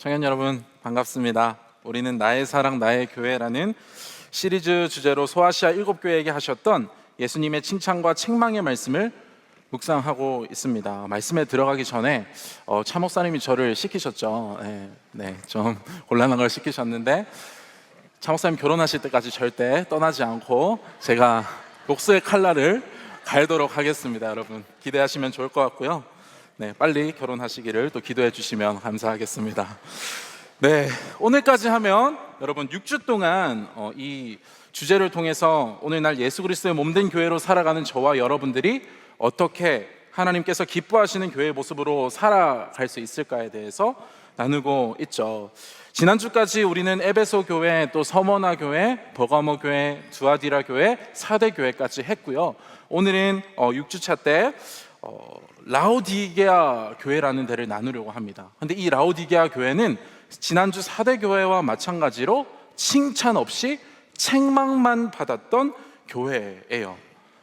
청년 여러분 반갑습니다. 우리는 나의 사랑 나의 교회라는 시리즈 주제로 소아시아 7교회에게 하셨던 예수님의 칭찬과 책망의 말씀을 묵상하고 있습니다. 말씀에 들어가기 전에 차 목사님이 저를 시키셨죠. 좀 곤란한 걸 시키셨는데 차 목사님 결혼하실 때까지 절대 떠나지 않고 제가 목수의 칼날을 갈도록 하겠습니다. 여러분 기대하시면 좋을 것 같고요. 빨리 결혼하시기를 또 기도해 주시면 감사하겠습니다. 오늘까지 하면 여러분 6주 동안 이 주제를 통해서 오늘날 예수 그리스도의 몸된 교회로 살아가는 저와 여러분들이 어떻게 하나님께서 기뻐하시는 교회의 모습으로 살아갈 수 있을까에 대해서 나누고 있죠. 지난주까지 우리는 에베소 교회, 또 서머나 교회, 버가모 교회, 두아디라 교회, 사대 교회까지 했고요. 오늘은 6주차 때 라오디게아 교회라는 데를 나누려고 합니다. 근데 이 라오디게아 교회는 지난주 사대 교회와 마찬가지로 칭찬 없이 책망만 받았던 교회예요.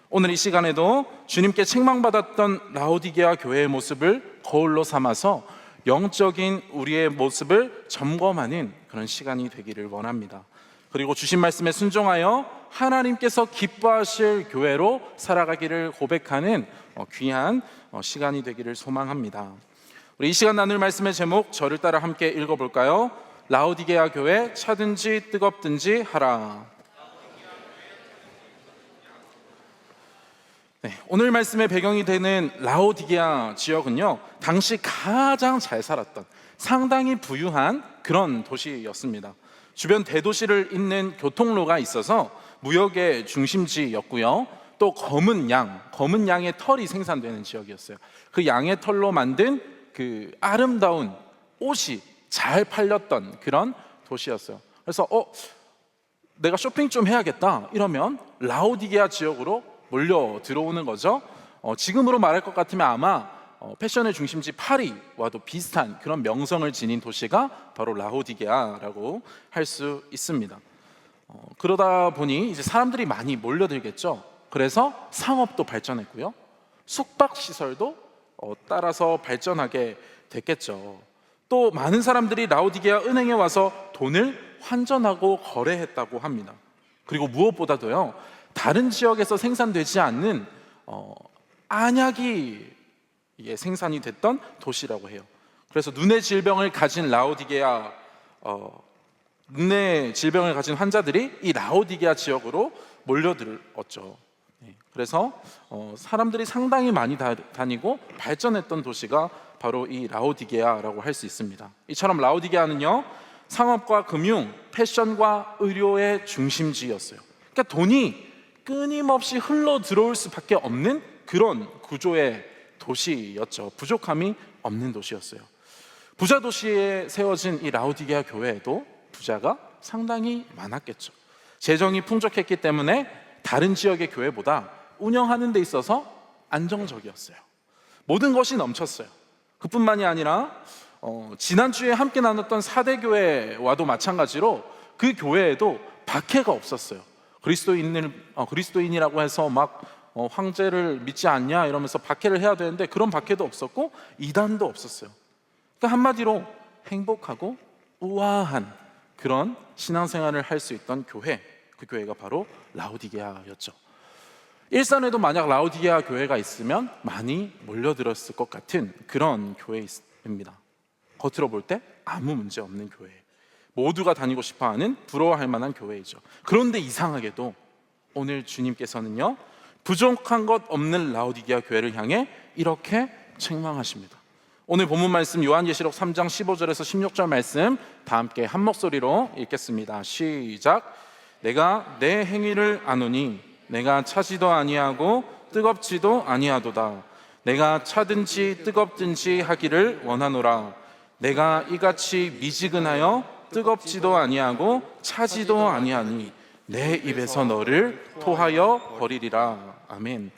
오늘 이 시간에도 주님께 책망받았던 라오디게아 교회의 모습을 거울로 삼아서 영적인 우리의 모습을 점검하는 그런 시간이 되기를 원합니다. 그리고 주신 말씀에 순종하여 하나님께서 기뻐하실 교회로 살아가기를 고백하는 귀한 시간이 되기를 소망합니다. 우리 이 시간 나눌 말씀의 제목 저를 따라 함께 읽어볼까요? 라오디게아 교회 차든지 뜨겁든지 하라. 오늘 말씀의 배경이 되는 라오디게아 지역은요, 당시 가장 잘 살았던 상당히 부유한 그런 도시였습니다. 주변 대도시를 잇는 교통로가 있어서 무역의 중심지였고요. 또 검은 양의 털이 생산되는 지역이었어요. 그 양의 털로 만든 그 아름다운 옷이 잘 팔렸던 그런 도시였어요. 그래서 내가 쇼핑 좀 해야겠다 이러면 라오디게아 지역으로 몰려 들어오는 거죠. 지금으로 말할 것 같으면 아마 패션의 중심지 파리와도 비슷한 그런 명성을 지닌 도시가 바로 라오디게아라고 할 수 있습니다. 그러다 보니 이제 사람들이 많이 몰려들겠죠. 그래서 상업도 발전했고요, 숙박시설도 따라서 발전하게 됐겠죠. 또 많은 사람들이 라오디게아 은행에 와서 돈을 환전하고 거래했다고 합니다. 그리고 무엇보다도요, 다른 지역에서 생산되지 않는 안약이 생산이 됐던 도시라고 해요. 그래서 눈의 질병을 가진 눈의 질병을 가진 환자들이 이 라오디게아 지역으로 몰려들었죠. 그래서 사람들이 상당히 많이 다니고 발전했던 도시가 바로 이 라오디게아라고 할 수 있습니다. 이처럼 라오디게아는요, 상업과 금융, 패션과 의료의 중심지였어요. 그러니까 돈이 끊임없이 흘러 들어올 수밖에 없는 그런 구조의 도시였죠. 부족함이 없는 도시였어요. 부자 도시에 세워진 이 라오디게아 교회에도 부자가 상당히 많았겠죠. 재정이 풍족했기 때문에 다른 지역의 교회보다 운영하는 데 있어서 안정적이었어요. 모든 것이 넘쳤어요. 그뿐만이 아니라 지난주에 함께 나눴던 사대교회와도 마찬가지로 그 교회에도 박해가 없었어요. 그리스도인이라고 해서 막 황제를 믿지 않냐 이러면서 박해를 해야 되는데 그런 박해도 없었고 이단도 없었어요. 그러니까 한마디로 행복하고 우아한 그런 신앙생활을 할 수 있던 교회, 그 교회가 바로 라오디게아였죠. 일산에도 만약 라오디게아 교회가 있으면 많이 몰려들었을 것 같은 그런 교회입니다. 겉으로 볼 때 아무 문제 없는 교회, 모두가 다니고 싶어하는 부러워할 만한 교회이죠. 그런데 이상하게도 오늘 주님께서는요, 부족한 것 없는 라오디게아 교회를 향해 이렇게 책망하십니다. 오늘 본문 말씀 요한계시록 3장 15절에서 16절 말씀 다 함께 한 목소리로 읽겠습니다. 시작. 내가 내 행위를 아노니 내가 차지도 아니하고 뜨겁지도 아니하도다. 내가 차든지 뜨겁든지 하기를 원하노라. 내가 이같이 미지근하여 뜨겁지도 아니하고 차지도 아니하니 내 입에서 너를 토하여 버리리라. 아멘.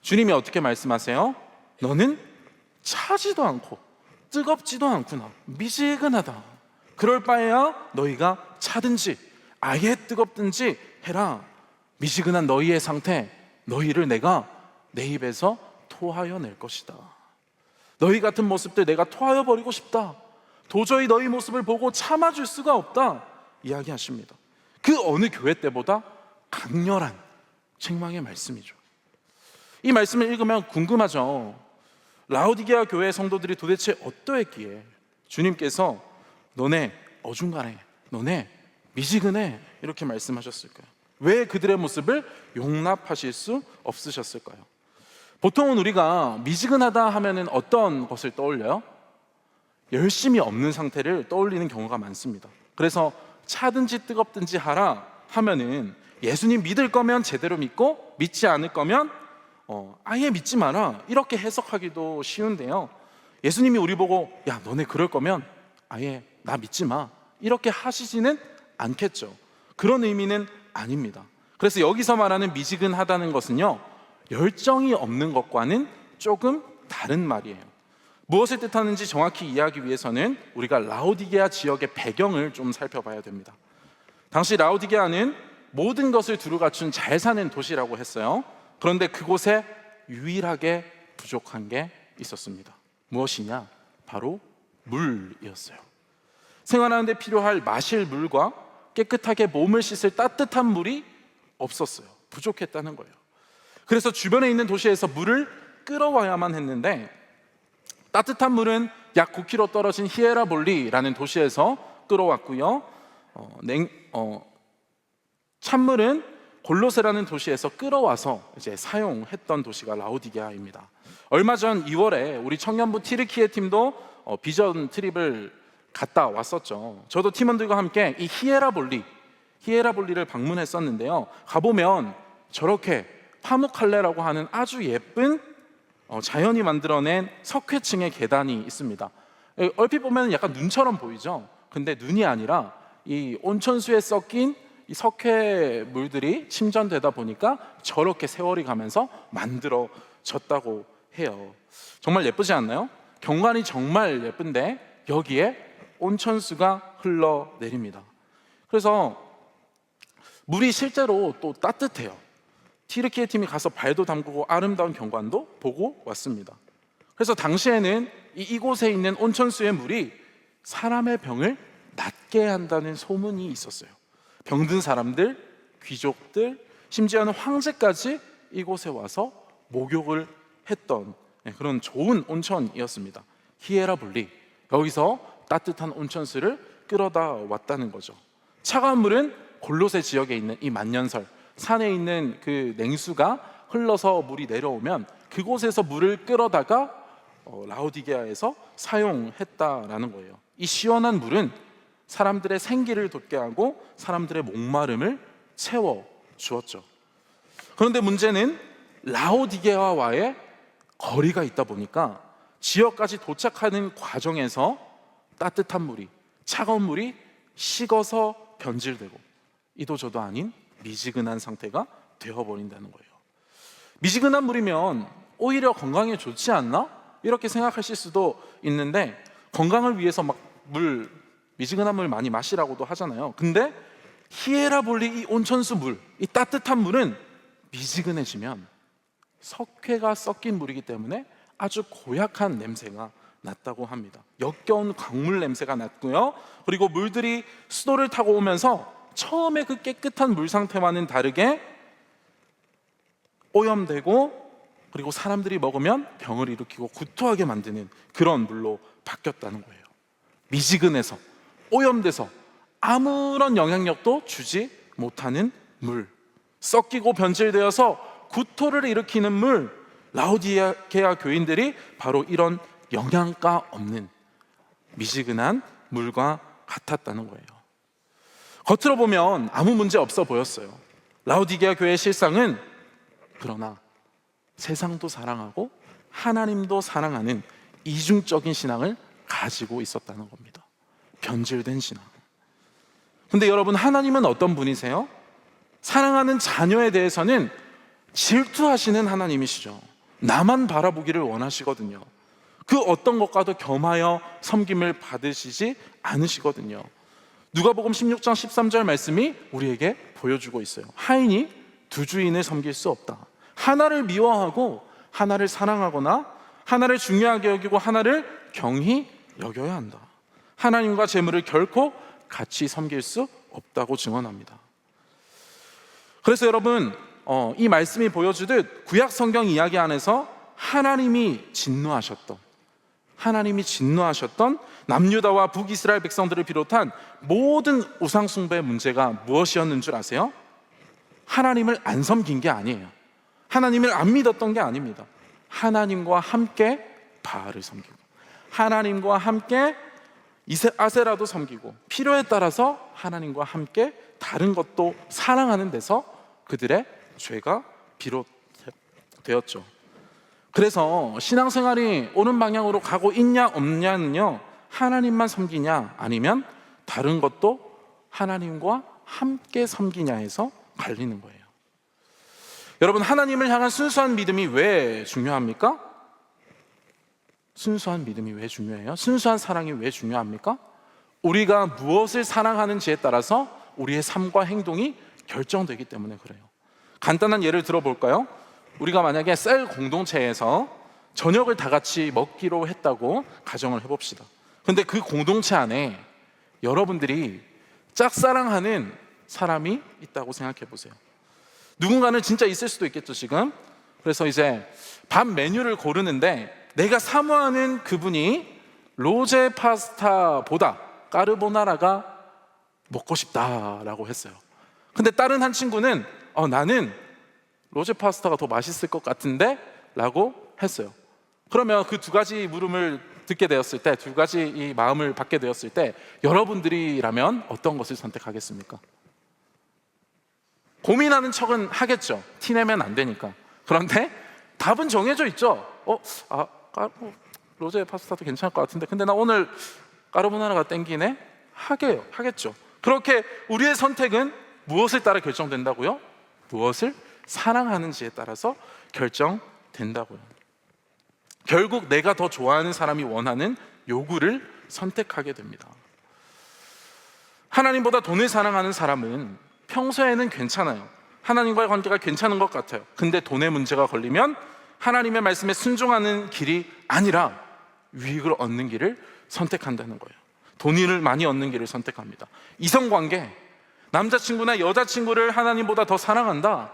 주님이 어떻게 말씀하세요? 너는 차지도 않고 뜨겁지도 않구나, 미지근하다. 그럴 바에야 너희가 차든지 아예 뜨겁든지 해라. 미지근한 너희의 상태, 너희를 내가 내 입에서 토하여 낼 것이다. 너희 같은 모습들 내가 토하여 버리고 싶다. 도저히 너희 모습을 보고 참아줄 수가 없다 이야기하십니다. 그 어느 교회 때보다 강렬한 책망의 말씀이죠. 이 말씀을 읽으면 궁금하죠. 라오디게아 교회 성도들이 도대체 어떠했기에 주님께서 너네 어중간해, 너네 미지근해 이렇게 말씀하셨을까요? 왜 그들의 모습을 용납하실 수 없으셨을까요? 보통은 우리가 미지근하다 하면은 어떤 것을 떠올려요? 열심이 없는 상태를 떠올리는 경우가 많습니다. 그래서 차든지 뜨겁든지 하라 하면은 예수님 믿을 거면 제대로 믿고 믿지 않을 거면 아예 믿지 마라 이렇게 해석하기도 쉬운데요, 예수님이 우리 보고 야 너네 그럴 거면 아예 나 믿지 마 이렇게 하시지는 않겠죠. 그런 의미는 아닙니다. 그래서 여기서 말하는 미지근하다는 것은요, 열정이 없는 것과는 조금 다른 말이에요. 무엇을 뜻하는지 정확히 이해하기 위해서는 우리가 라오디게아 지역의 배경을 좀 살펴봐야 됩니다. 당시 라오디게아는 모든 것을 두루 갖춘 잘 사는 도시라고 했어요. 그런데 그곳에 유일하게 부족한 게 있었습니다. 무엇이냐? 바로 물이었어요. 생활하는 데 필요할 마실 물과 깨끗하게 몸을 씻을 따뜻한 물이 없었어요. 부족했다는 거예요. 그래서 주변에 있는 도시에서 물을 끌어와야만 했는데, 따뜻한 물은 약 9km 떨어진 히에라볼리라는 도시에서 끌어왔고요, 찬물은 골로세라는 도시에서 끌어와서 이제 사용했던 도시가 라오디게아입니다. 얼마 전 2월에 우리 청년부 티르키예 팀도 비전 트립을 갔다 왔었죠. 저도 팀원들과 함께 이 히에라볼리를 방문했었는데요, 가보면 저렇게 파무칼레라고 하는 아주 예쁜 자연이 만들어낸 석회층의 계단이 있습니다. 얼핏 보면 약간 눈처럼 보이죠. 근데 눈이 아니라 이 온천수에 섞인 이 석회물들이 침전되다 보니까 저렇게 세월이 가면서 만들어졌다고 해요. 정말 예쁘지 않나요? 경관이 정말 예쁜데 여기에 온천수가 흘러내립니다. 그래서 물이 실제로 또 따뜻해요. 티르키예 팀이 가서 발도 담그고 아름다운 경관도 보고 왔습니다. 그래서 당시에는 이곳에 있는 온천수의 물이 사람의 병을 낫게 한다는 소문이 있었어요. 병든 사람들, 귀족들, 심지어는 황제까지 이곳에 와서 목욕을 했던 그런 좋은 온천이었습니다. 히에라볼리, 여기서 따뜻한 온천수를 끌어다 왔다는 거죠. 차가운 물은 골로새 지역에 있는 이 만년설, 산에 있는 그 냉수가 흘러서 물이 내려오면 그곳에서 물을 끌어다가 라오디게아에서 사용했다라는 거예요. 이 시원한 물은 사람들의 생기를 돋게 하고 사람들의 목마름을 채워 주었죠. 그런데 문제는 라오디게아와의 거리가 있다 보니까 지역까지 도착하는 과정에서 따뜻한 물이, 차가운 물이 식어서 변질되고 이도저도 아닌 미지근한 상태가 되어버린다는 거예요. 미지근한 물이면 오히려 건강에 좋지 않나? 이렇게 생각하실 수도 있는데, 건강을 위해서 막 미지근한 물 많이 마시라고도 하잖아요. 근데 히에라볼리 이 온천수 물, 이 따뜻한 물은 미지근해지면 석회가 섞인 물이기 때문에 아주 고약한 냄새가 났다고 합니다. 역겨운 강물 냄새가 났고요, 그리고 물들이 수도를 타고 오면서 처음에 그 깨끗한 물 상태와는 다르게 오염되고, 그리고 사람들이 먹으면 병을 일으키고 구토하게 만드는 그런 물로 바뀌었다는 거예요. 미지근해서, 오염돼서 아무런 영향력도 주지 못하는 물, 섞이고 변질되어서 구토를 일으키는 물. 라오디게아 교인들이 바로 이런 영양가 없는 미지근한 물과 같았다는 거예요. 겉으로 보면 아무 문제 없어 보였어요. 라오디게아 교회의 실상은, 그러나 세상도 사랑하고 하나님도 사랑하는 이중적인 신앙을 가지고 있었다는 겁니다. 변질된 신앙. 근데 여러분, 하나님은 어떤 분이세요? 사랑하는 자녀에 대해서는 질투하시는 하나님이시죠. 나만 바라보기를 원하시거든요. 그 어떤 것과도 겸하여 섬김을 받으시지 않으시거든요. 누가복음 16장 13절 말씀이 우리에게 보여주고 있어요. 하인이 두 주인을 섬길 수 없다. 하나를 미워하고 하나를 사랑하거나 하나를 중요하게 여기고 하나를 경히 여겨야 한다. 하나님과 재물을 결코 같이 섬길 수 없다고 증언합니다. 그래서 여러분, 이 말씀이 보여주듯 구약 성경 이야기 안에서 하나님이 진노하셨던 남유다와 북이스라엘 백성들을 비롯한 모든 우상 숭배의 문제가 무엇이었는 줄 아세요? 하나님을 안 섬긴 게 아니에요. 하나님을 안 믿었던 게 아닙니다. 하나님과 함께 바알을 섬기고, 하나님과 함께 아세라도 섬기고, 필요에 따라서 하나님과 함께 다른 것도 사랑하는 데서 그들의 죄가 비롯되었죠. 그래서 신앙생활이 옳은 방향으로 가고 있냐 없냐는요, 하나님만 섬기냐 아니면 다른 것도 하나님과 함께 섬기냐에서 갈리는 거예요. 여러분, 하나님을 향한 순수한 믿음이 왜 중요합니까? 순수한 믿음이 왜 중요해요? 순수한 사랑이 왜 중요합니까? 우리가 무엇을 사랑하는지에 따라서 우리의 삶과 행동이 결정되기 때문에 그래요. 간단한 예를 들어볼까요? 우리가 만약에 셀 공동체에서 저녁을 다 같이 먹기로 했다고 가정을 해봅시다. 근데 그 공동체 안에 여러분들이 짝사랑하는 사람이 있다고 생각해 보세요. 누군가는 진짜 있을 수도 있겠죠, 지금. 그래서 이제 밥 메뉴를 고르는데 내가 사모하는 그분이 로제 파스타보다 까르보나라가 먹고 싶다라고 했어요. 근데 다른 한 친구는 나는 로제 파스타가 더 맛있을 것 같은데 라고 했어요. 그러면 그 두 가지 물음을 듣게 되었을 때, 두 가지 이 마음을 받게 되었을 때 여러분들이라면 어떤 것을 선택하겠습니까? 고민하는 척은 하겠죠. 티내면 안 되니까. 그런데 답은 정해져 있죠. 로제 파스타도 괜찮을 것 같은데 근데 나 오늘 까르보나라가 땡기네? 하겠죠. 그렇게 우리의 선택은 무엇을 따라 결정된다고요? 무엇을 사랑하는지에 따라서 결정된다고요. 결국 내가 더 좋아하는 사람이 원하는 요구를 선택하게 됩니다. 하나님보다 돈을 사랑하는 사람은 평소에는 괜찮아요. 하나님과의 관계가 괜찮은 것 같아요. 근데 돈의 문제가 걸리면 하나님의 말씀에 순종하는 길이 아니라 유익을 얻는 길을 선택한다는 거예요. 돈을 많이 얻는 길을 선택합니다. 이성관계, 남자친구나 여자친구를 하나님보다 더 사랑한다?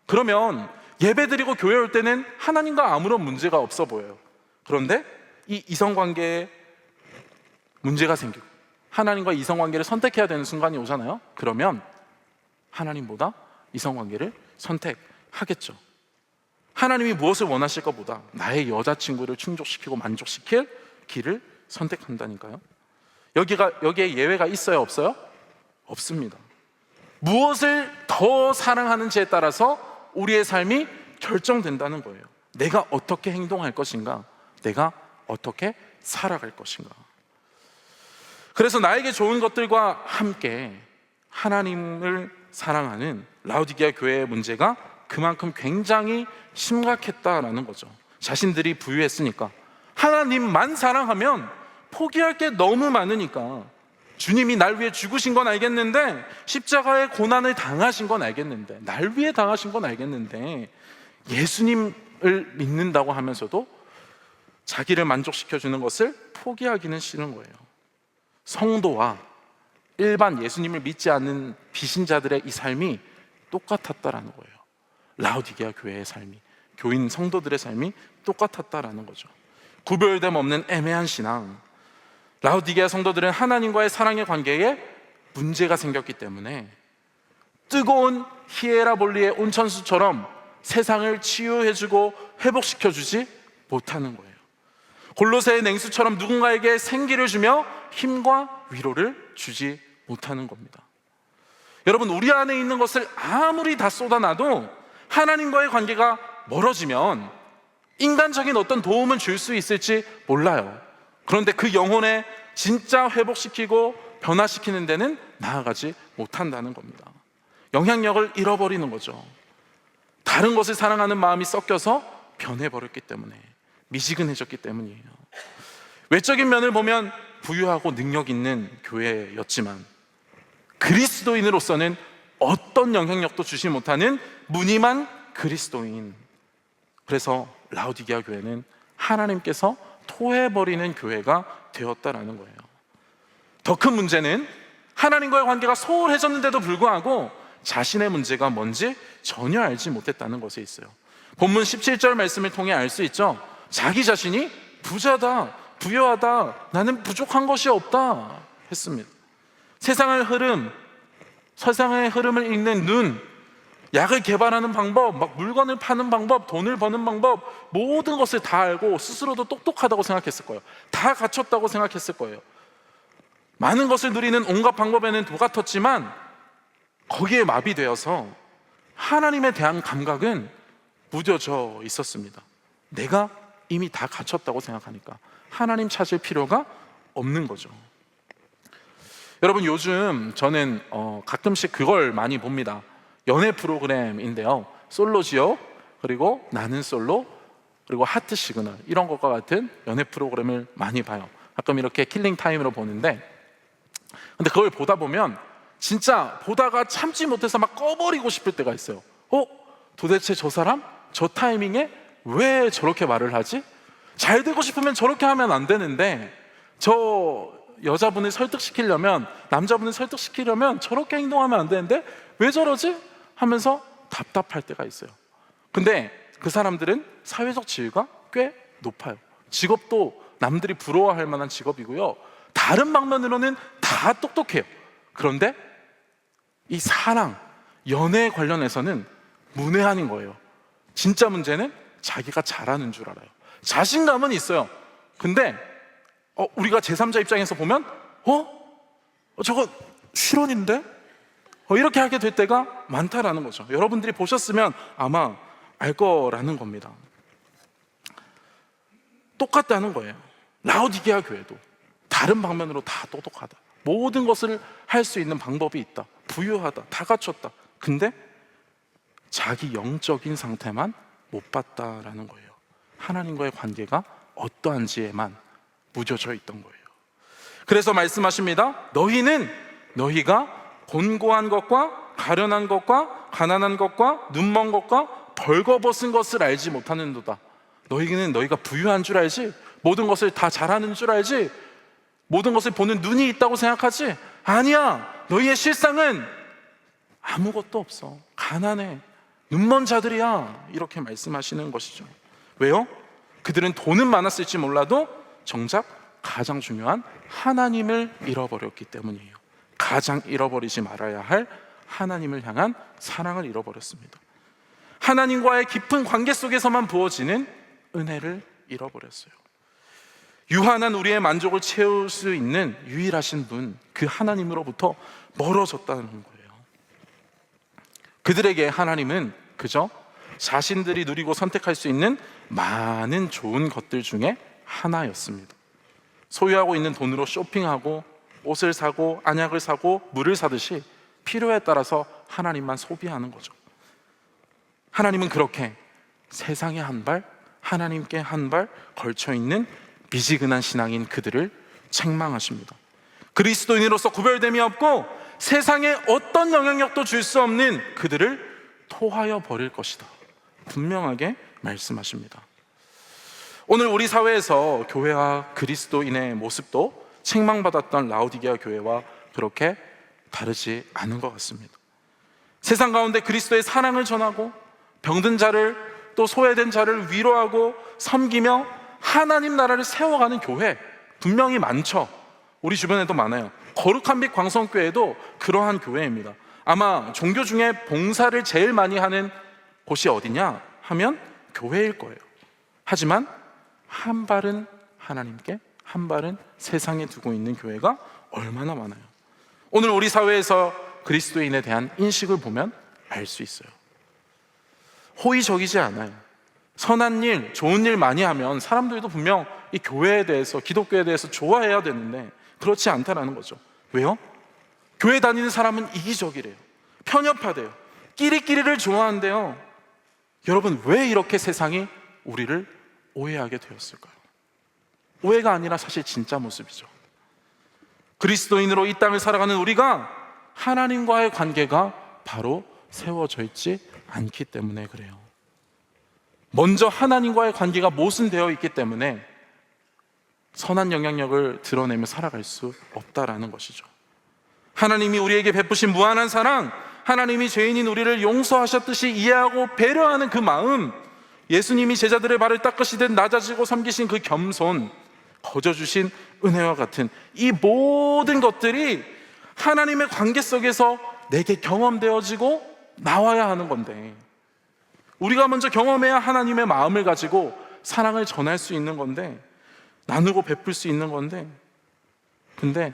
그러면 예배드리고 교회 올 때는 하나님과 아무런 문제가 없어 보여요. 그런데 이 이성관계에 문제가 생기고 하나님과 이성관계를 선택해야 되는 순간이 오잖아요. 그러면 하나님보다 이성관계를 선택하겠죠. 하나님이 무엇을 원하실 것보다 나의 여자친구를 충족시키고 만족시킬 길을 선택한다니까요. 여기에 예외가 있어요, 없어요? 없습니다. 무엇을 더 사랑하는지에 따라서 우리의 삶이 결정된다는 거예요. 내가 어떻게 행동할 것인가, 내가 어떻게 살아갈 것인가. 그래서 나에게 좋은 것들과 함께 하나님을 사랑하는 라오디게아 교회의 문제가 그만큼 굉장히 심각했다라는 거죠. 자신들이 부유했으니까, 하나님만 사랑하면 포기할 게 너무 많으니까, 주님이 날 위해 죽으신 건 알겠는데, 십자가의 고난을 당하신 건 알겠는데, 날 위해 당하신 건 알겠는데, 예수님을 믿는다고 하면서도 자기를 만족시켜주는 것을 포기하기는 싫은 거예요. 성도와 일반 예수님을 믿지 않는 비신자들의 이 삶이 똑같았다라는 거예요. 라오디게아 교회의 삶이, 교인 성도들의 삶이 똑같았다라는 거죠. 구별됨 없는 애매한 신앙. 라오디게아 성도들은 하나님과의 사랑의 관계에 문제가 생겼기 때문에 뜨거운 히에라볼리의 온천수처럼 세상을 치유해주고 회복시켜주지 못하는 거예요. 골로새의 냉수처럼 누군가에게 생기를 주며 힘과 위로를 주지 못하는 겁니다. 여러분, 우리 안에 있는 것을 아무리 다 쏟아놔도 하나님과의 관계가 멀어지면 인간적인 어떤 도움은 줄 수 있을지 몰라요. 그런데 그 영혼에 진짜 회복시키고 변화시키는 데는 나아가지 못한다는 겁니다. 영향력을 잃어버리는 거죠. 다른 것을 사랑하는 마음이 섞여서 변해버렸기 때문에, 미지근해졌기 때문이에요. 외적인 면을 보면 부유하고 능력 있는 교회였지만 그리스도인으로서는 어떤 영향력도 주지 못하는 무늬만 그리스도인. 그래서 라오디게아 교회는 하나님께서 토해버리는 교회가 되었다라는 거예요. 더 큰 문제는 하나님과의 관계가 소홀해졌는데도 불구하고 자신의 문제가 뭔지 전혀 알지 못했다는 것에 있어요. 본문 17절 말씀을 통해 알 수 있죠. 자기 자신이 부자다, 부유하다, 나는 부족한 것이 없다 했습니다. 세상의 흐름을 읽는 눈, 약을 개발하는 방법, 막 물건을 파는 방법, 돈을 버는 방법, 모든 것을 다 알고 스스로도 똑똑하다고 생각했을 거예요. 다 갖췄다고 생각했을 거예요. 많은 것을 누리는 온갖 방법에는 도같았지만 거기에 마비되어서 하나님에 대한 감각은 무뎌져 있었습니다. 내가 이미 다 갖췄다고 생각하니까 하나님 찾을 필요가 없는 거죠. 여러분, 요즘 저는 가끔씩 그걸 많이 봅니다. 연애 프로그램인데요, 솔로지요, 그리고 나는 솔로, 그리고 하트 시그널, 이런 것과 같은 연애 프로그램을 많이 봐요. 가끔 이렇게 킬링 타임으로 보는데, 근데 그걸 보다 보면 진짜 보다가 참지 못해서 막 꺼버리고 싶을 때가 있어요. 도대체 저 사람? 저 타이밍에 왜 저렇게 말을 하지? 잘 되고 싶으면 저렇게 하면 안 되는데, 저 여자분을 설득시키려면, 남자분을 설득시키려면 저렇게 행동하면 안 되는데 왜 저러지? 하면서 답답할 때가 있어요. 근데 그 사람들은 사회적 지위가 꽤 높아요. 직업도 남들이 부러워할 만한 직업이고요, 다른 방면으로는 다 똑똑해요. 그런데 이 사랑, 연애에 관련해서는 문외한인 거예요. 진짜 문제는 자기가 잘하는 줄 알아요. 자신감은 있어요. 근데 우리가 제3자 입장에서 보면 저거 실언인데? 이렇게 하게 될 때가 많다라는 거죠. 여러분들이 보셨으면 아마 알 거라는 겁니다. 똑같다는 거예요. 라오디게아 교회도 다른 방면으로 다 똑똑하다, 모든 것을 할 수 있는 방법이 있다, 부유하다, 다 갖췄다. 근데 자기 영적인 상태만 못 봤다라는 거예요. 하나님과의 관계가 어떠한지에만 무뎌져 있던 거예요. 그래서 말씀하십니다. 너희가 곤고한 것과 가련한 것과 가난한 것과 눈먼 것과 벌거벗은 것을 알지 못하는도다. 너희가 부유한 줄 알지? 모든 것을 다 잘하는 줄 알지? 모든 것을 보는 눈이 있다고 생각하지? 아니야. 너희의 실상은 아무것도 없어. 가난해. 눈먼 자들이야. 이렇게 말씀하시는 것이죠. 왜요? 그들은 돈은 많았을지 몰라도 정작 가장 중요한 하나님을 잃어버렸기 때문이에요. 가장 잃어버리지 말아야 할 하나님을 향한 사랑을 잃어버렸습니다. 하나님과의 깊은 관계 속에서만 부어지는 은혜를 잃어버렸어요. 유한한 우리의 만족을 채울 수 있는 유일하신 분, 그 하나님으로부터 멀어졌다는 거예요. 그들에게 하나님은 그저 자신들이 누리고 선택할 수 있는 많은 좋은 것들 중에 하나였습니다. 소유하고 있는 돈으로 쇼핑하고 옷을 사고 안약을 사고 물을 사듯이 필요에 따라서 하나님만 소비하는 거죠. 하나님은 그렇게 세상에 한 발, 하나님께 한 발 걸쳐 있는 미지근한 신앙인 그들을 책망하십니다. 그리스도인으로서 구별됨이 없고 세상에 어떤 영향력도 줄 수 없는 그들을 토하여 버릴 것이다, 분명하게 말씀하십니다. 오늘 우리 사회에서 교회와 그리스도인의 모습도 책망받았던 라오디게아 교회와 그렇게 다르지 않은 것 같습니다. 세상 가운데 그리스도의 사랑을 전하고 병든 자를, 또 소외된 자를 위로하고 섬기며 하나님 나라를 세워가는 교회 분명히 많죠. 우리 주변에도 많아요. 거룩한 빛 광성교회도 그러한 교회입니다. 아마 종교 중에 봉사를 제일 많이 하는 곳이 어디냐 하면 교회일 거예요. 하지만 한 발은 하나님께, 한 발은 세상에 두고 있는 교회가 얼마나 많아요. 오늘 우리 사회에서 그리스도인에 대한 인식을 보면 알 수 있어요. 호의적이지 않아요. 선한 일, 좋은 일 많이 하면 사람들도 분명 이 교회에 대해서, 기독교에 대해서 좋아해야 되는데 그렇지 않다라는 거죠. 왜요? 교회 다니는 사람은 이기적이래요. 편협하대요. 끼리끼리를 좋아한대요. 여러분, 왜 이렇게 세상이 우리를 오해하게 되었을까요? 오해가 아니라 사실 진짜 모습이죠. 그리스도인으로 이 땅을 살아가는 우리가 하나님과의 관계가 바로 세워져 있지 않기 때문에 그래요. 먼저 하나님과의 관계가 모순되어 있기 때문에 선한 영향력을 드러내며 살아갈 수 없다라는 것이죠. 하나님이 우리에게 베푸신 무한한 사랑, 하나님이 죄인인 우리를 용서하셨듯이 이해하고 배려하는 그 마음, 예수님이 제자들의 발을 닦으시듯 낮아지고 섬기신 그 겸손, 거저 주신 은혜와 같은 이 모든 것들이 하나님의 관계 속에서 내게 경험되어지고 나와야 하는 건데, 우리가 먼저 경험해야 하나님의 마음을 가지고 사랑을 전할 수 있는 건데, 나누고 베풀 수 있는 건데, 근데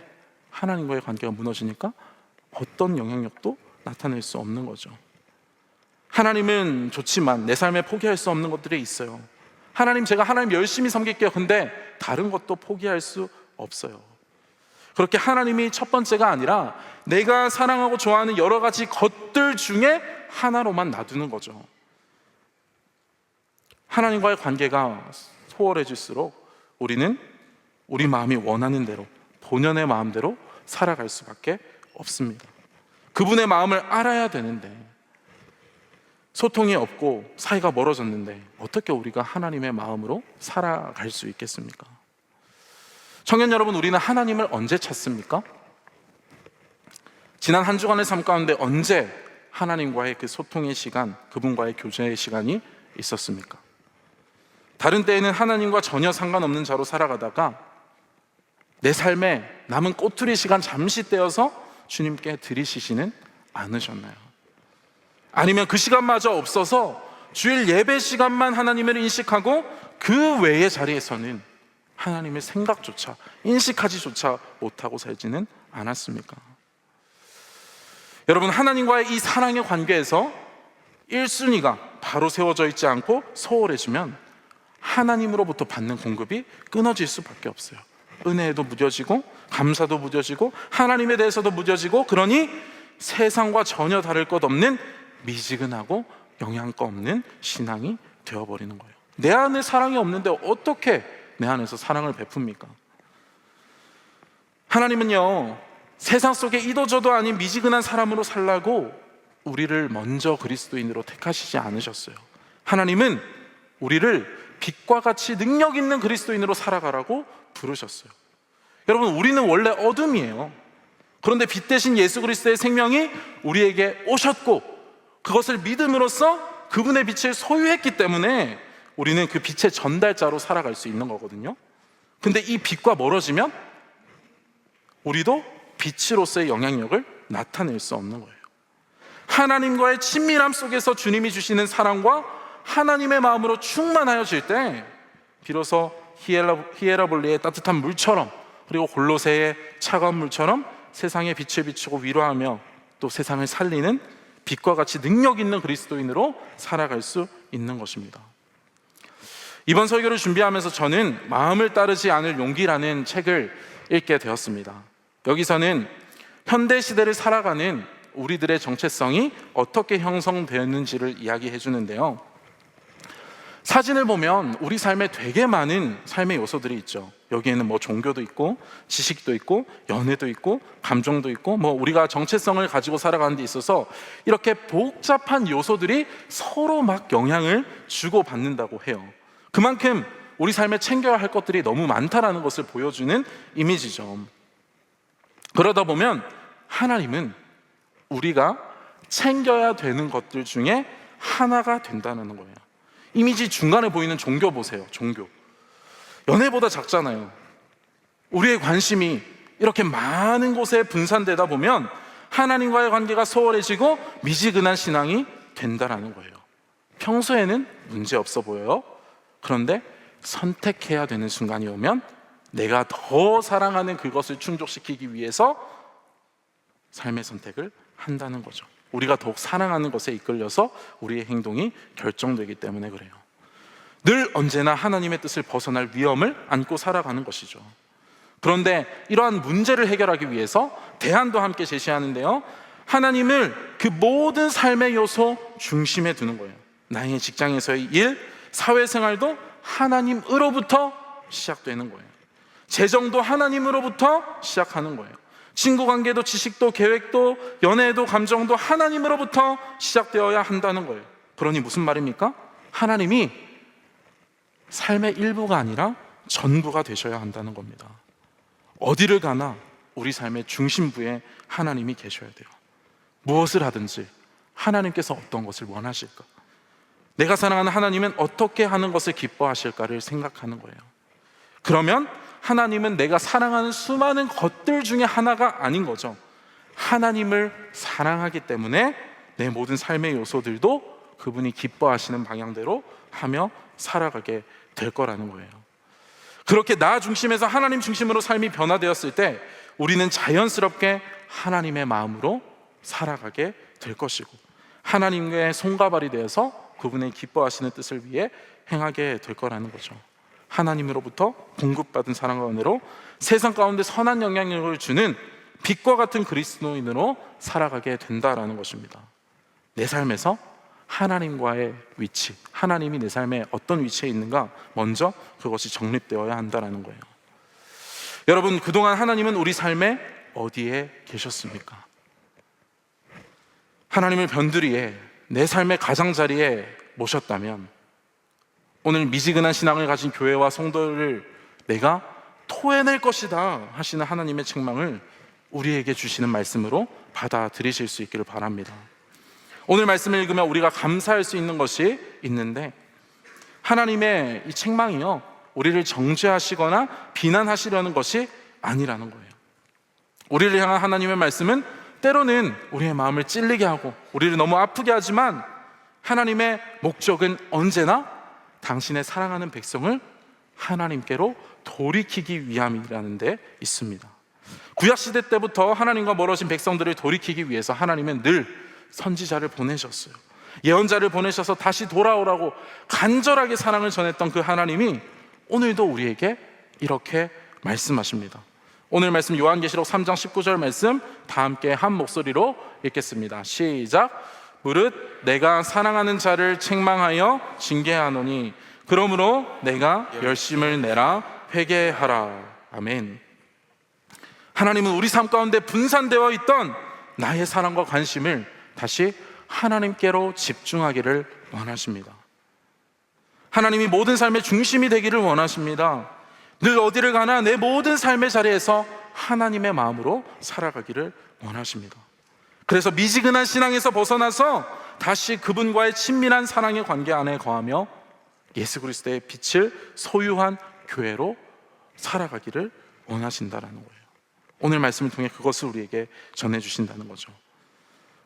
하나님과의 관계가 무너지니까 어떤 영향력도 나타낼 수 없는 거죠. 하나님은 좋지만 내 삶에 포기할 수 없는 것들이 있어요. 하나님, 제가 하나님 열심히 섬길게요. 근데 다른 것도 포기할 수 없어요. 그렇게 하나님이 첫 번째가 아니라 내가 사랑하고 좋아하는 여러 가지 것들 중에 하나로만 놔두는 거죠. 하나님과의 관계가 소홀해질수록 우리는 우리 마음이 원하는 대로, 본연의 마음대로 살아갈 수밖에 없습니다. 그분의 마음을 알아야 되는데, 소통이 없고 사이가 멀어졌는데 어떻게 우리가 하나님의 마음으로 살아갈 수 있겠습니까? 청년 여러분, 우리는 하나님을 언제 찾습니까? 지난 한 주간의 삶 가운데 언제 하나님과의 그 소통의 시간, 그분과의 교제의 시간이 있었습니까? 다른 때에는 하나님과 전혀 상관없는 자로 살아가다가 내 삶에 남은 꼬투리 시간 잠시 떼어서 주님께 드리시지는 않으셨나요? 아니면 그 시간마저 없어서 주일 예배 시간만 하나님을 인식하고 그 외의 자리에서는 하나님의 생각조차 인식하지조차 못하고 살지는 않았습니까? 여러분, 하나님과의 이 사랑의 관계에서 1순위가 바로 세워져 있지 않고 소홀해지면 하나님으로부터 받는 공급이 끊어질 수밖에 없어요. 은혜도 무뎌지고 감사도 무뎌지고 하나님에 대해서도 무뎌지고, 그러니 세상과 전혀 다를 것 없는 미지근하고 영양가 없는 신앙이 되어버리는 거예요. 내 안에 사랑이 없는데 어떻게 내 안에서 사랑을 베풉니까? 하나님은요, 세상 속에 이도저도 아닌 미지근한 사람으로 살라고 우리를 먼저 그리스도인으로 택하시지 않으셨어요. 하나님은 우리를 빛과 같이 능력 있는 그리스도인으로 살아가라고 부르셨어요. 여러분, 우리는 원래 어둠이에요. 그런데 빛 대신 예수 그리스도의 생명이 우리에게 오셨고, 그것을 믿음으로써 그분의 빛을 소유했기 때문에 우리는 그 빛의 전달자로 살아갈 수 있는 거거든요. 근데 이 빛과 멀어지면 우리도 빛으로서의 영향력을 나타낼 수 없는 거예요. 하나님과의 친밀함 속에서 주님이 주시는 사랑과 하나님의 마음으로 충만하여질 때 비로소 히에라볼리의 따뜻한 물처럼, 그리고 골로새의 차가운 물처럼 세상에 빛을 비추고 위로하며 또 세상을 살리는 빛과 같이 능력 있는 그리스도인으로 살아갈 수 있는 것입니다. 이번 설교를 준비하면서 저는 마음을 따르지 않을 용기라는 책을 읽게 되었습니다. 여기서는 현대 시대를 살아가는 우리들의 정체성이 어떻게 형성되었는지를 이야기해 주는데요. 사진을 보면 우리 삶에 되게 많은 삶의 요소들이 있죠. 여기에는 뭐 종교도 있고 지식도 있고 연애도 있고 감정도 있고, 뭐 우리가 정체성을 가지고 살아가는 데 있어서 이렇게 복잡한 요소들이 서로 막 영향을 주고받는다고 해요. 그만큼 우리 삶에 챙겨야 할 것들이 너무 많다라는 것을 보여주는 이미지죠. 그러다 보면 하나님은 우리가 챙겨야 되는 것들 중에 하나가 된다는 거예요. 이미지 중간에 보이는 종교 보세요. 종교, 연애보다 작잖아요. 우리의 관심이 이렇게 많은 곳에 분산되다 보면 하나님과의 관계가 소홀해지고 미지근한 신앙이 된다라는 거예요. 평소에는 문제 없어 보여요. 그런데 선택해야 되는 순간이 오면 내가 더 사랑하는 그것을 충족시키기 위해서 삶의 선택을 한다는 거죠. 우리가 더욱 사랑하는 것에 이끌려서 우리의 행동이 결정되기 때문에 그래요. 늘 언제나 하나님의 뜻을 벗어날 위험을 안고 살아가는 것이죠. 그런데 이러한 문제를 해결하기 위해서 대안도 함께 제시하는데요, 하나님을 그 모든 삶의 요소 중심에 두는 거예요. 나의 직장에서의 일, 사회생활도 하나님으로부터 시작되는 거예요. 재정도 하나님으로부터 시작하는 거예요. 친구관계도, 지식도, 계획도, 연애도, 감정도 하나님으로부터 시작되어야 한다는 거예요. 그러니 무슨 말입니까? 하나님이 삶의 일부가 아니라 전부가 되셔야 한다는 겁니다. 어디를 가나 우리 삶의 중심부에 하나님이 계셔야 돼요. 무엇을 하든지 하나님께서 어떤 것을 원하실까? 내가 사랑하는 하나님은 어떻게 하는 것을 기뻐하실까를 생각하는 거예요. 그러면 하나님은 내가 사랑하는 수많은 것들 중에 하나가 아닌 거죠. 하나님을 사랑하기 때문에 내 모든 삶의 요소들도 그분이 기뻐하시는 방향대로 하며 살아가게 될 거라는 거예요. 그렇게 나 중심에서 하나님 중심으로 삶이 변화되었을 때 우리는 자연스럽게 하나님의 마음으로 살아가게 될 것이고, 하나님의 손과 발이 되어서 그분의 기뻐하시는 뜻을 위해 행하게 될 거라는 거죠. 하나님으로부터 공급받은 사랑과 은혜로 세상 가운데 선한 영향력을 주는 빛과 같은 그리스도인으로 살아가게 된다라는 것입니다. 내 삶에서 하나님과의 위치, 하나님이 내 삶에 어떤 위치에 있는가, 먼저 그것이 정립되어야 한다는 거예요. 여러분, 그동안 하나님은 우리 삶에 어디에 계셨습니까? 하나님을 변두리에, 내 삶의 가장자리에 모셨다면 오늘 미지근한 신앙을 가진 교회와 성도를 내가 토해낼 것이다 하시는 하나님의 책망을 우리에게 주시는 말씀으로 받아들이실 수 있기를 바랍니다. 오늘 말씀을 읽으면 우리가 감사할 수 있는 것이 있는데, 하나님의 이 책망이요, 우리를 정죄하시거나 비난하시려는 것이 아니라는 거예요. 우리를 향한 하나님의 말씀은 때로는 우리의 마음을 찔리게 하고 우리를 너무 아프게 하지만, 하나님의 목적은 언제나 당신의 사랑하는 백성을 하나님께로 돌이키기 위함이라는 데 있습니다. 구약시대 때부터 하나님과 멀어진 백성들을 돌이키기 위해서 하나님은 늘 선지자를 보내셨어요. 예언자를 보내셔서 다시 돌아오라고 간절하게 사랑을 전했던 그 하나님이 오늘도 우리에게 이렇게 말씀하십니다. 오늘 말씀 요한계시록 3장 19절 말씀 다 함께 한 목소리로 읽겠습니다. 시작. 무릇 내가 사랑하는 자를 책망하여 징계하노니 그러므로 내가 열심을 내라 회개하라. 아멘. 하나님은 우리 삶 가운데 분산되어 있던 나의 사랑과 관심을 다시 하나님께로 집중하기를 원하십니다. 하나님이 모든 삶의 중심이 되기를 원하십니다. 늘 어디를 가나 내 모든 삶의 자리에서 하나님의 마음으로 살아가기를 원하십니다. 그래서 미지근한 신앙에서 벗어나서 다시 그분과의 친밀한 사랑의 관계 안에 거하며 예수 그리스도의 빛을 소유한 교회로 살아가기를 원하신다라는 거예요. 오늘 말씀을 통해 그것을 우리에게 전해주신다는 거죠.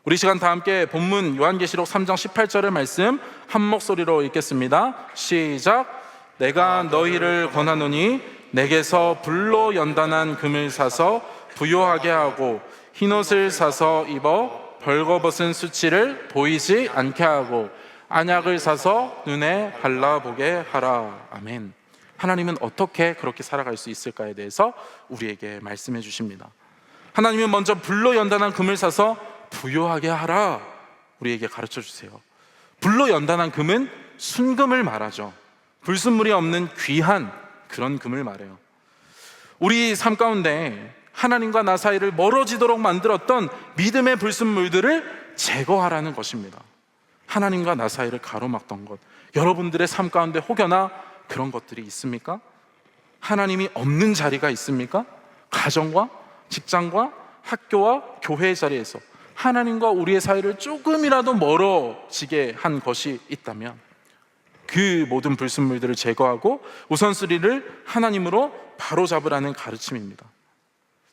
우리 시간 다 함께 본문 요한계시록 3장 18절의 말씀 한 목소리로 읽겠습니다. 시작. 내가 너희를 권하노니 내게서 불로 연단한 금을 사서 부요하게 하고 흰옷을 사서 입어 벌거벗은 수치를 보이지 않게 하고 안약을 사서 눈에 발라보게 하라. 아멘. 하나님은 어떻게 그렇게 살아갈 수 있을까에 대해서 우리에게 말씀해 주십니다. 하나님은 먼저 불로 연단한 금을 사서 부요하게 하라 우리에게 가르쳐 주세요. 불로 연단한 금은 순금을 말하죠. 불순물이 없는 귀한 그런 금을 말해요. 우리 삶 가운데 하나님과 나 사이를 멀어지도록 만들었던 믿음의 불순물들을 제거하라는 것입니다. 하나님과 나 사이를 가로막던 것, 여러분들의 삶 가운데 혹여나 그런 것들이 있습니까? 하나님이 없는 자리가 있습니까? 가정과 직장과 학교와 교회의 자리에서 하나님과 우리의 사이를 조금이라도 멀어지게 한 것이 있다면 그 모든 불순물들을 제거하고 우선순위를 하나님으로 바로잡으라는 가르침입니다.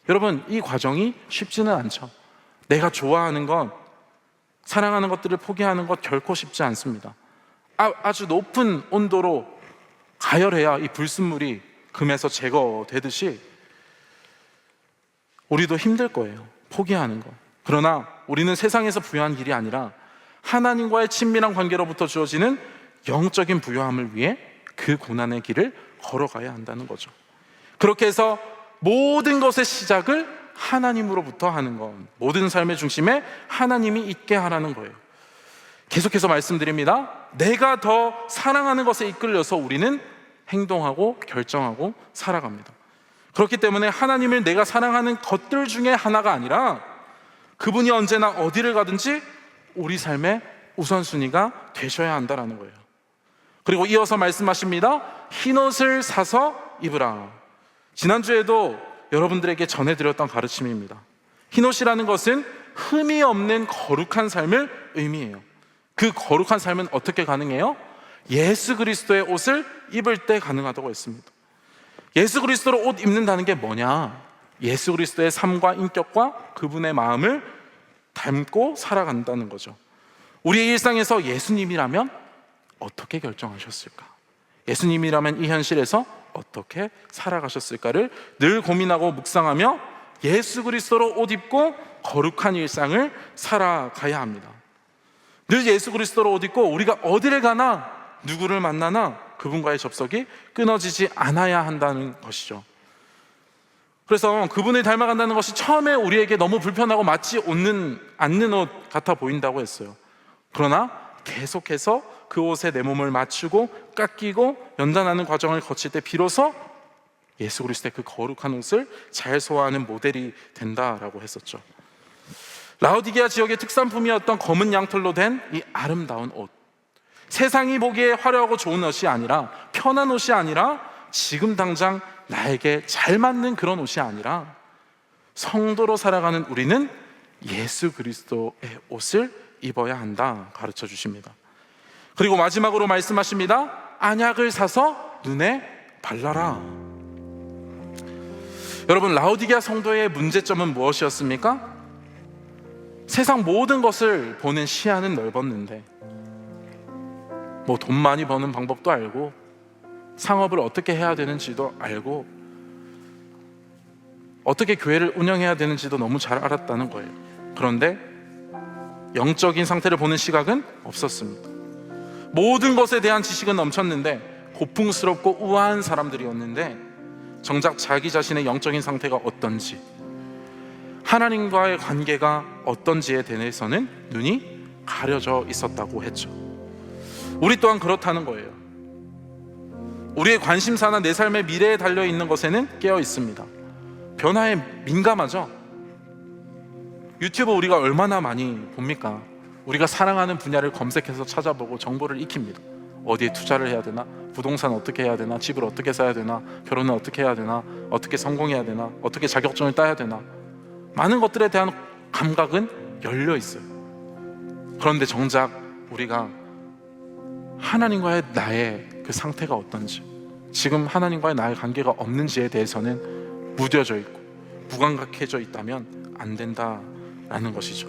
여러분, 이 과정이 쉽지는 않죠. 내가 좋아하는 것, 사랑하는 것들을 포기하는 것 결코 쉽지 않습니다. 아주 높은 온도로 가열해야 이 불순물이 금에서 제거되듯이 우리도 힘들 거예요. 포기하는 것. 그러나 우리는 세상에서 부여한 길이 아니라 하나님과의 친밀한 관계로부터 주어지는 영적인 부여함을 위해 그 고난의 길을 걸어가야 한다는 거죠. 그렇게 해서 모든 것의 시작을 하나님으로부터 하는 것, 모든 삶의 중심에 하나님이 있게 하라는 거예요. 계속해서 말씀드립니다. 내가 더 사랑하는 것에 이끌려서 우리는 행동하고 결정하고 살아갑니다. 그렇기 때문에 하나님을 내가 사랑하는 것들 중에 하나가 아니라 그분이 언제나 어디를 가든지 우리 삶의 우선순위가 되셔야 한다는 거예요. 그리고 이어서 말씀하십니다. 흰옷을 사서 입으라. 지난주에도 여러분들에게 전해드렸던 가르침입니다. 흰옷이라는 것은 흠이 없는 거룩한 삶을 의미해요. 그 거룩한 삶은 어떻게 가능해요? 예수 그리스도의 옷을 입을 때 가능하다고 했습니다. 예수 그리스도로 옷 입는다는 게 뭐냐? 예수 그리스도의 삶과 인격과 그분의 마음을 닮고 살아간다는 거죠. 우리의 일상에서 예수님이라면 어떻게 결정하셨을까? 예수님이라면 이 현실에서 어떻게 살아가셨을까를 늘 고민하고 묵상하며 예수 그리스도로 옷 입고 거룩한 일상을 살아가야 합니다. 늘 예수 그리스도로 옷 입고 우리가 어디를 가나 누구를 만나나 그분과의 접속이 끊어지지 않아야 한다는 것이죠. 그래서 그분을 닮아간다는 것이 처음에 우리에게 너무 불편하고 맞지 않는 옷 같아 보인다고 했어요. 그러나 계속해서 그 옷에 내 몸을 맞추고 깎이고 연단하는 과정을 거칠 때 비로소 예수 그리스도의 그 거룩한 옷을 잘 소화하는 모델이 된다라고 했었죠. 라오디게아 지역의 특산품이었던 검은 양털로 된 이 아름다운 옷, 세상이 보기에 화려하고 좋은 옷이 아니라, 편한 옷이 아니라, 지금 당장 나에게 잘 맞는 그런 옷이 아니라, 성도로 살아가는 우리는 예수 그리스도의 옷을 입어야 한다 가르쳐 주십니다. 그리고 마지막으로 말씀하십니다. 안약을 사서 눈에 발라라. 여러분, 라오디게아 성도의 문제점은 무엇이었습니까? 세상 모든 것을 보는 시야는 넓었는데, 뭐 돈 많이 버는 방법도 알고 상업을 어떻게 해야 되는지도 알고 어떻게 교회를 운영해야 되는지도 너무 잘 알았다는 거예요. 그런데 영적인 상태를 보는 시각은 없었습니다. 모든 것에 대한 지식은 넘쳤는데 고풍스럽고 우아한 사람들이었는데 정작 자기 자신의 영적인 상태가 어떤지, 하나님과의 관계가 어떤지에 대해서는 눈이 가려져 있었다고 했죠. 우리 또한 그렇다는 거예요. 우리의 관심사나 내 삶의 미래에 달려있는 것에는 깨어 있습니다. 변화에 민감하죠. 유튜브 우리가 얼마나 많이 봅니까? 우리가 사랑하는 분야를 검색해서 찾아보고 정보를 익힙니다. 어디에 투자를 해야 되나? 부동산 어떻게 해야 되나? 집을 어떻게 사야 되나? 결혼은 어떻게 해야 되나? 어떻게 성공해야 되나? 어떻게 자격증을 따야 되나? 많은 것들에 대한 감각은 열려 있어요. 그런데 정작 우리가 하나님과의 나의 그 상태가 어떤지, 지금 하나님과의 나의 관계가 없는지에 대해서는 무뎌져 있고 무감각해져 있다면 안 된다라는 것이죠.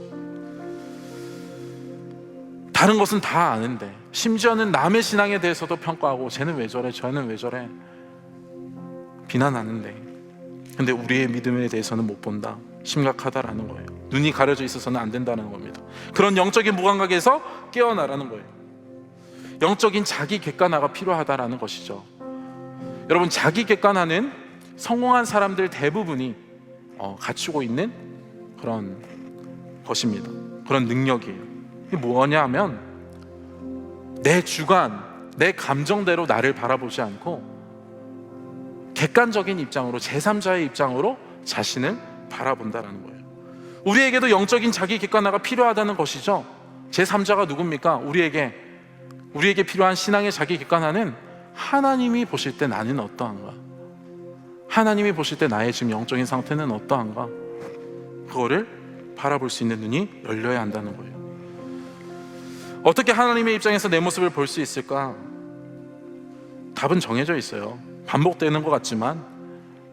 다른 것은 다 아는데, 심지어는 남의 신앙에 대해서도 평가하고 쟤는 왜 저래, 저는 왜 저래 비난하는데, 근데 우리의 믿음에 대해서는 못 본다. 심각하다라는 거예요. 눈이 가려져 있어서는 안 된다는 겁니다. 그런 영적인 무감각에서 깨어나라는 거예요. 영적인 자기 객관화가 필요하다라는 것이죠. 여러분, 자기 객관화는 성공한 사람들 대부분이 갖추고 있는 그런 것입니다. 그런 능력이에요. 이게 뭐냐 하면 내 주관, 내 감정대로 나를 바라보지 않고 객관적인 입장으로, 제3자의 입장으로 자신을 바라본다는 거예요. 우리에게도 영적인 자기 객관화가 필요하다는 것이죠. 제3자가 누굽니까? 우리에게 필요한 신앙의 자기 객관화는 하나님이 보실 때 나는 어떠한가, 하나님이 보실 때 나의 지금 영적인 상태는 어떠한가, 그거를 바라볼 수 있는 눈이 열려야 한다는 거예요. 어떻게 하나님의 입장에서 내 모습을 볼 수 있을까? 답은 정해져 있어요. 반복되는 것 같지만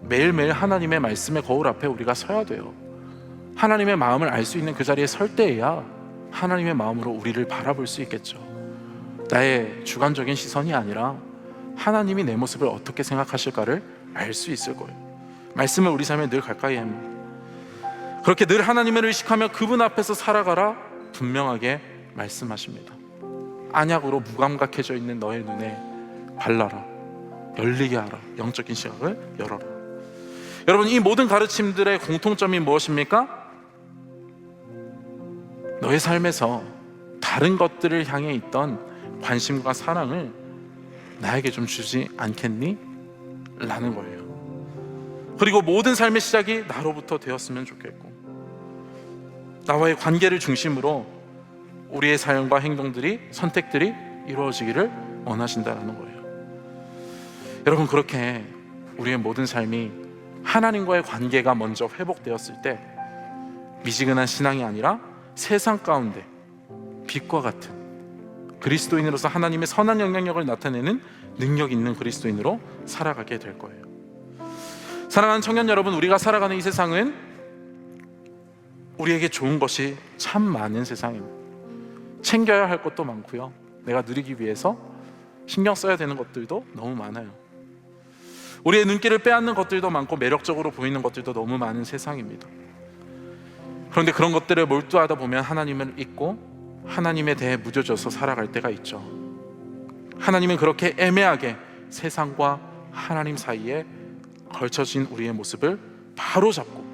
매일매일 하나님의 말씀의 거울 앞에 우리가 서야 돼요. 하나님의 마음을 알 수 있는 그 자리에 설 때에야 하나님의 마음으로 우리를 바라볼 수 있겠죠. 나의 주관적인 시선이 아니라 하나님이 내 모습을 어떻게 생각하실까를 알 수 있을 거예요. 말씀을 우리 삶에 늘 가까이 합니다. 그렇게 늘 하나님을 의식하며 그분 앞에서 살아가라 분명하게 말씀하십니다. 안약으로 무감각해져 있는 너의 눈에 발라라, 열리게 하라, 영적인 시각을 열어라. 여러분, 이 모든 가르침들의 공통점이 무엇입니까? 너의 삶에서 다른 것들을 향해 있던 관심과 사랑을 나에게 좀 주지 않겠니? 라는 거예요. 그리고 모든 삶의 시작이 나로부터 되었으면 좋겠고, 나와의 관계를 중심으로 우리의 삶과 행동들이, 선택들이 이루어지기를 원하신다는 거예요. 여러분, 그렇게 우리의 모든 삶이 하나님과의 관계가 먼저 회복되었을 때 미지근한 신앙이 아니라 세상 가운데 빛과 같은 그리스도인으로서 하나님의 선한 영향력을 나타내는 능력 있는 그리스도인으로 살아가게 될 거예요. 사랑하는 청년 여러분, 우리가 살아가는 이 세상은 우리에게 좋은 것이 참 많은 세상입니다. 챙겨야 할 것도 많고요, 내가 누리기 위해서 신경 써야 되는 것들도 너무 많아요. 우리의 눈길을 빼앗는 것들도 많고 매력적으로 보이는 것들도 너무 많은 세상입니다. 그런데 그런 것들을 몰두하다 보면 하나님을 잊고 하나님에 대해 무뎌져서 살아갈 때가 있죠. 하나님은 그렇게 애매하게 세상과 하나님 사이에 걸쳐진 우리의 모습을 바로잡고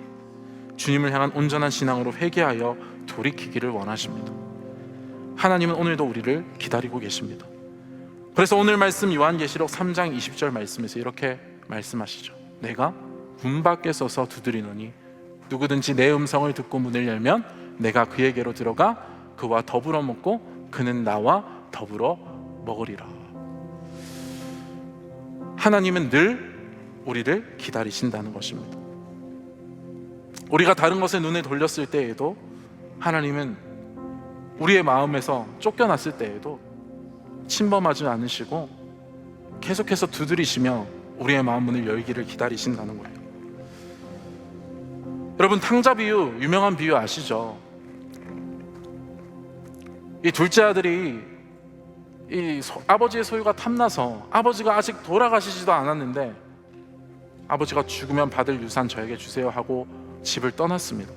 주님을 향한 온전한 신앙으로 회개하여 돌이키기를 원하십니다. 하나님은 오늘도 우리를 기다리고 계십니다. 그래서 오늘 말씀 요한계시록 3장 20절 말씀에서 이렇게 말씀하시죠. 내가 문 밖에 서서 두드리노니 누구든지 내 음성을 듣고 문을 열면 내가 그에게로 들어가 그와 더불어 먹고 그는 나와 더불어 먹으리라. 하나님은 늘 우리를 기다리신다는 것입니다. 우리가 다른 것에 눈을 돌렸을 때에도 하나님은 우리의 마음에서 쫓겨났을 때에도 침범하지 않으시고 계속해서 두드리시며 우리의 마음 문을 열기를 기다리신다는 거예요. 여러분, 탕자 비유, 유명한 비유 아시죠? 이 둘째 아들이 아버지의 소유가 탐나서 아버지가 아직 돌아가시지도 않았는데 아버지가 죽으면 받을 유산 저에게 주세요 하고 집을 떠났습니다.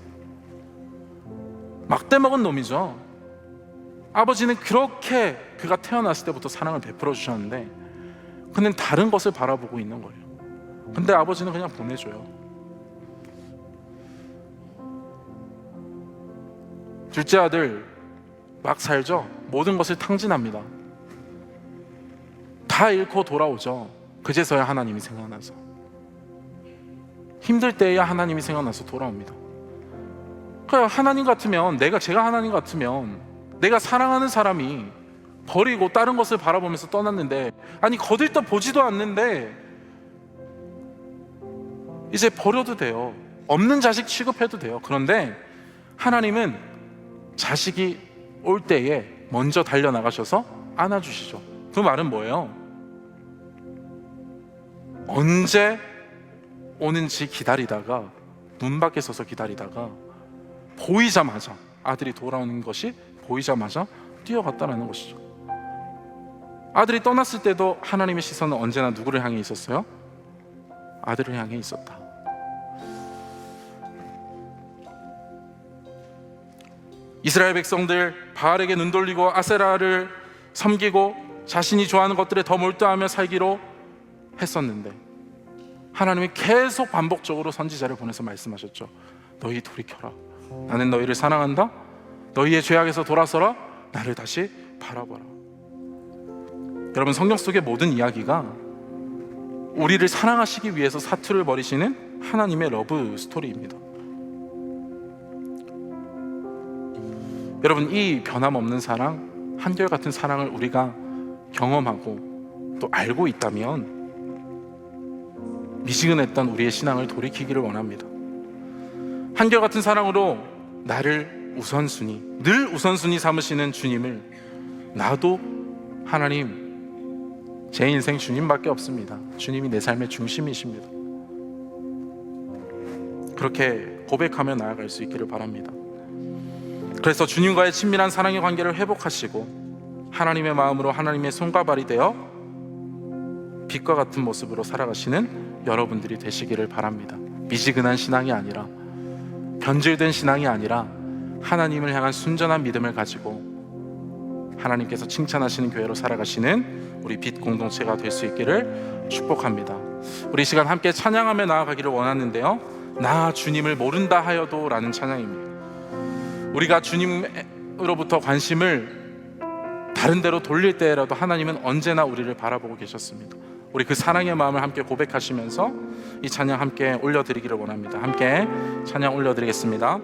막대 먹은 놈이죠. 아버지는 그렇게 그가 태어났을 때부터 사랑을 베풀어 주셨는데 그는 다른 것을 바라보고 있는 거예요. 근데 아버지는 그냥 보내줘요. 둘째 아들 막 살죠. 모든 것을 탕진합니다. 다 잃고 돌아오죠. 그제서야 하나님이 생각나서, 힘들 때에야 하나님이 생각나서 돌아옵니다. 그러니까 하나님 같으면, 제가 하나님 같으면 내가 사랑하는 사람이 버리고 다른 것을 바라보면서 떠났는데, 아니 거들떠 보지도 않는데 이제 버려도 돼요. 없는 자식 취급해도 돼요. 그런데 하나님은 자식이 올 때에 먼저 달려나가셔서 안아주시죠. 그 말은 뭐예요? 언제 오는지 기다리다가, 문 밖에 서서 기다리다가 보이자마자, 아들이 돌아오는 것이 보이자마자 뛰어갔다라는 것이죠. 아들이 떠났을 때도 하나님의 시선은 언제나 누구를 향해 있었어요? 아들을 향해 있었다. 이스라엘 백성들 바알에게 눈 돌리고 아세라를 섬기고 자신이 좋아하는 것들에 더 몰두하며 살기로 했었는데 하나님이 계속 반복적으로 선지자를 보내서 말씀하셨죠. 너희 돌이켜라. 나는 너희를 사랑한다. 너희의 죄악에서 돌아서라. 나를 다시 바라봐라. 여러분, 성경 속의 모든 이야기가 우리를 사랑하시기 위해서 사투를 벌이시는 하나님의 러브 스토리입니다. 여러분, 이 변함없는 사랑, 한결같은 사랑을 우리가 경험하고 또 알고 있다면 미지근했던 우리의 신앙을 돌이키기를 원합니다. 한결같은 사랑으로 나를 늘 우선순위 삼으시는 주님을, 나도 하나님, 제 인생 주님밖에 없습니다. 주님이 내 삶의 중심이십니다. 그렇게 고백하며 나아갈 수 있기를 바랍니다. 그래서 주님과의 친밀한 사랑의 관계를 회복하시고 하나님의 마음으로 하나님의 손과 발이 되어 빛과 같은 모습으로 살아가시는 여러분들이 되시기를 바랍니다. 미지근한 신앙이 아니라, 변질된 신앙이 아니라 하나님을 향한 순전한 믿음을 가지고 하나님께서 칭찬하시는 교회로 살아가시는 우리 빛 공동체가 될 수 있기를 축복합니다. 우리 이 시간 함께 찬양하며 나아가기를 원하는데요, 나 주님을 모른다 하여도 라는 찬양입니다. 우리가 주님으로부터 관심을 다른 데로 돌릴 때라도 하나님은 언제나 우리를 바라보고 계셨습니다. 우리 그 사랑의 마음을 함께 고백하시면서 이 찬양 함께 올려드리기를 원합니다. 함께 찬양 올려드리겠습니다.